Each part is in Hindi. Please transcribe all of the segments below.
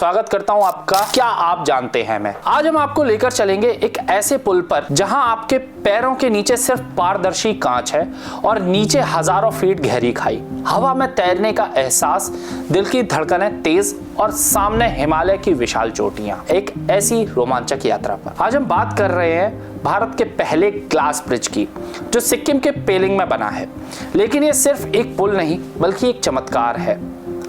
स्वागत करता हूं आपका। क्या आप जानते हैं मैं आज हम आपको लेकर चलेंगे एक ऐसे पुल पर जहां आपके पैरों के नीचे सिर्फ पारदर्शी कांच है और नीचे हजारों फीट गहरी खाई, हवा में तैरने का एहसास, दिल की धड़कनें तेज और सामने हिमालय की विशाल चोटियां। एक ऐसी रोमांचक यात्रा पर आज हम बात कर रहे हैं भारत के पहले ग्लास ब्रिज की, जो सिक्किम के पेलिंग में बना है। लेकिन ये सिर्फ एक पुल नहीं बल्कि एक चमत्कार है।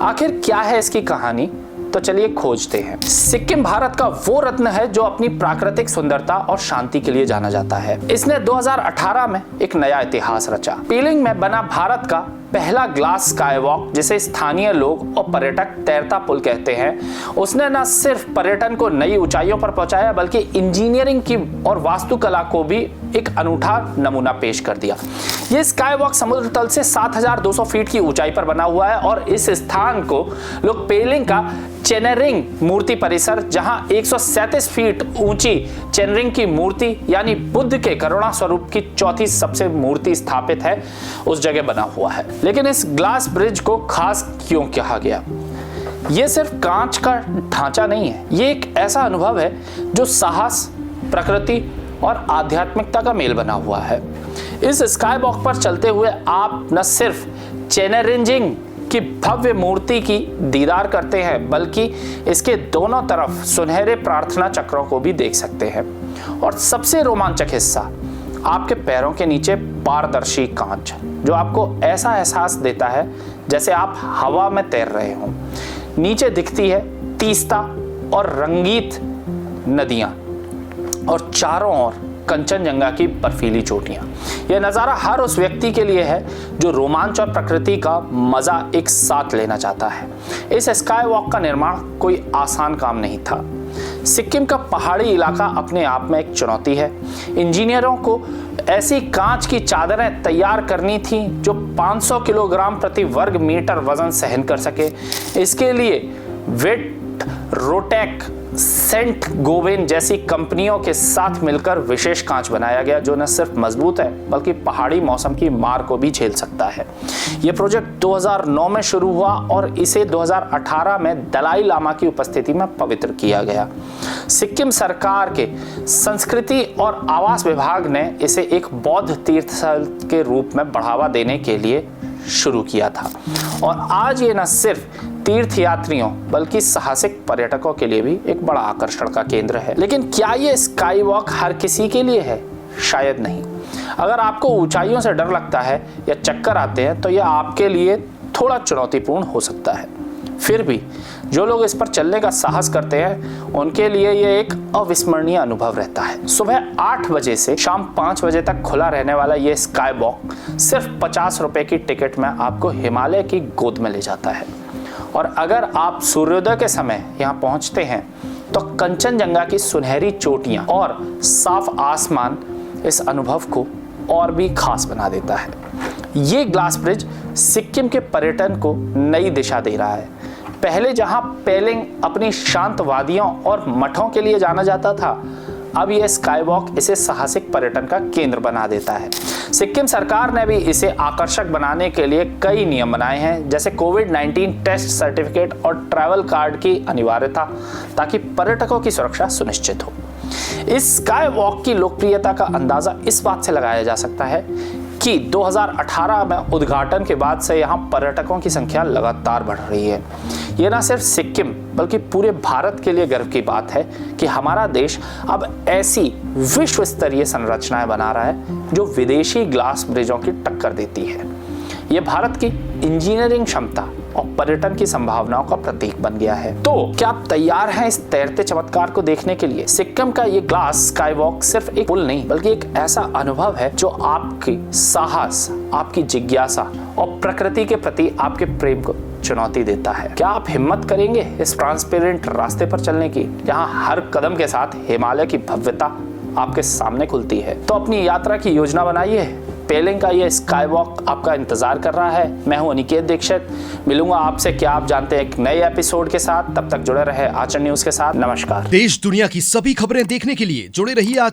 आखिर क्या है इसकी कहानी, तो चलिए खोजते हैं। सिक्किम भारत का वो रत्न है जो अपनी प्राकृतिक सुंदरता और शांति के लिए जाना जाता है। इसने 2018 में एक नया इतिहास रचा। पेलिंग में बना भारत का पहला ग्लास स्काईवॉक, जिसे स्थानीय लोग और पर्यटक तैरता पुल कहते हैं, उसने न सिर्फ पर्यटन को नई ऊंचाइयों पर पहुंचाया बल्कि इंजीनियरिंग की और वास्तुकला को भी एक अनूठा नमूना पेश कर दिया। ये स्काईवॉक समुद्र तल से 7200 फीट की ऊंचाई पर बना हुआ है और इस स्थान को लोग पेलिंग का चेनरिंग मूर्ति परिसर, जहां 137 फीट ऊंची चेनरिंग की मूर्ति यानी बुद्ध के करुणा स्वरूप की चौथी सबसे मूर्ति स्थापित है, उस जगह बना हुआ है। लेकिन इस ग्लास ब्रिज को खास क्यों कहा गया? यह सिर्फ कांच का ढांचा नहीं है, ये एक ऐसा अनुभव है जो साहस, प्रकृति और आध्यात्मिकता का मेल बना हुआ है। इस स्काईवॉक पर चलते हुए आप न सिर्फ चेनरिंग की भव्य मूर्ति की दीदार करते हैं बल्कि इसके दोनों तरफ सुनहरे प्रार्थना चक्रों को भी देख सकते हैं। और सबसे रोमांचक हिस्सा, आपके पैरों के नीचे पारदर्शी कांच, जो आपको ऐसा एहसास देता है जैसे आप हवा में तैर रहे हों। नीचे दिखती है तीस्ता और रंगीत नदियां और चारों ओर कंचनजंगा की बर्फीली चोटियां। यह नज़ारा हर उस व्यक्ति के लिए है जो रोमांच और प्रकृति का मजा एक साथ लेना चाहता है। इस स्काईवॉक का निर्माण कोई आसान काम नहीं था। सिक्किम का पहाड़ी इलाका अपने आप में एक चुनौती है। इंजीनियरों को ऐसी कांच की चादरें तैयार करनी थी जो 500 किलोग्राम प्रति वर्ग मीटर वजन सहन कर सके। इसके लिए वेट रोटेक, सेंट गोबेन जैसी कंपनियों के साथ मिलकर विशेष कांच बनाया गया, जो न सिर्फ मजबूत है बल्कि पहाड़ी मौसम की मार को भी झेल सकता है। यह प्रोजेक्ट 2009 में शुरू हुआ और इसे 2018 में दलाई लामा की उपस्थिति में पवित्र किया गया। सिक्किम सरकार के संस्कृति और आवास विभाग ने इसे एक बौद्ध तीर्थ स्थल के रूप में बढ़ावा देने के लिए शुरू किया था और आज ये न सिर्फ तीर्थ यात्रियों बल्कि साहसिक पर्यटकों के लिए भी एक बड़ा आकर्षण का केंद्र है। लेकिन क्या ये स्काईवॉक हर किसी के लिए है? शायद नहीं। अगर आपको ऊंचाइयों से डर लगता है या चक्कर आते हैं तो यह आपके लिए थोड़ा चुनौतीपूर्ण हो सकता है। फिर भी जो लोग इस पर चलने का साहस करते हैं उनके लिए यह एक अविस्मरणीय अनुभव रहता है। सुबह 8 बजे से शाम 5 बजे तक खुला रहने वाला यह स्काईवॉक सिर्फ 50 रुपए की टिकट में आपको हिमालय की गोद में ले जाता है। और अगर आप सूर्योदय के समय यहाँ पहुँचते हैं तो कंचनजंगा की सुनहरी चोटियाँ और साफ आसमान इस अनुभव को और भी खास बना देता है। ये ग्लास ब्रिज सिक्किम के पर्यटन को नई दिशा दे रहा है। पहले जहां पेलिंग अपनी शांत वादियों और मठों के लिए जाना जाता था, अब यह स्काईवॉक इसे साहसिक पर्यटन का केंद्र बना देता है। सिक्किम सरकार ने भी इसे आकर्षक बनाने के लिए कई नियम बनाए हैं, जैसे कोविड-19 टेस्ट सर्टिफिकेट और ट्रैवल कार्ड की अनिवार्यता, ताकि पर्यटकों की सुरक्षा सुनिश्चित हो। इस स्काईवॉक की लोकप्रियता का अंदाजा इस बात से लगाया जा सकता है कि 2018 में उद्घाटन के बाद से यहाँ पर्यटकों की संख्या लगातार बढ़ रही है। ये न सिर्फ सिक्किम बल्कि पूरे भारत के लिए गर्व की बात है कि हमारा देश अब ऐसी विश्व स्तरीय संरचनाएं बना रहा है जो विदेशी ग्लास ब्रिजों की टक्कर देती है। ये भारत की इंजीनियरिंग क्षमता और पर्यटन की संभावनाओं का प्रतीक बन गया है। तो क्या आप तैयार हैं इस तैरते चमत्कार को देखने के लिए? सिक्किम का ये ग्लास स्काईवॉक सिर्फ एक पुल नहीं बल्कि एक ऐसा अनुभव है जो आपकी साहस, आपकी जिज्ञासा और प्रकृति के प्रति आपके प्रेम को चुनौती देता है। क्या आप हिम्मत करेंगे इस ट्रांसपेरेंट रास्ते पर चलने की, जहां हर कदम के साथ हिमालय की भव्यता आपके सामने खुलती है? तो अपनी यात्रा की योजना बनाइए। पेलिंग का ये स्काईवॉक आपका इंतजार कर रहा है। मैं हूं अनिकेत दीक्षित। मिलूंगा आपसे क्या आप जानते हैं एक नए एपिसोड के साथ। तब तक जुड़े रहे आचरण न्यूज के साथ। नमस्कार। देश दुनिया की सभी खबरें देखने के लिए जुड़े रहिए आचरण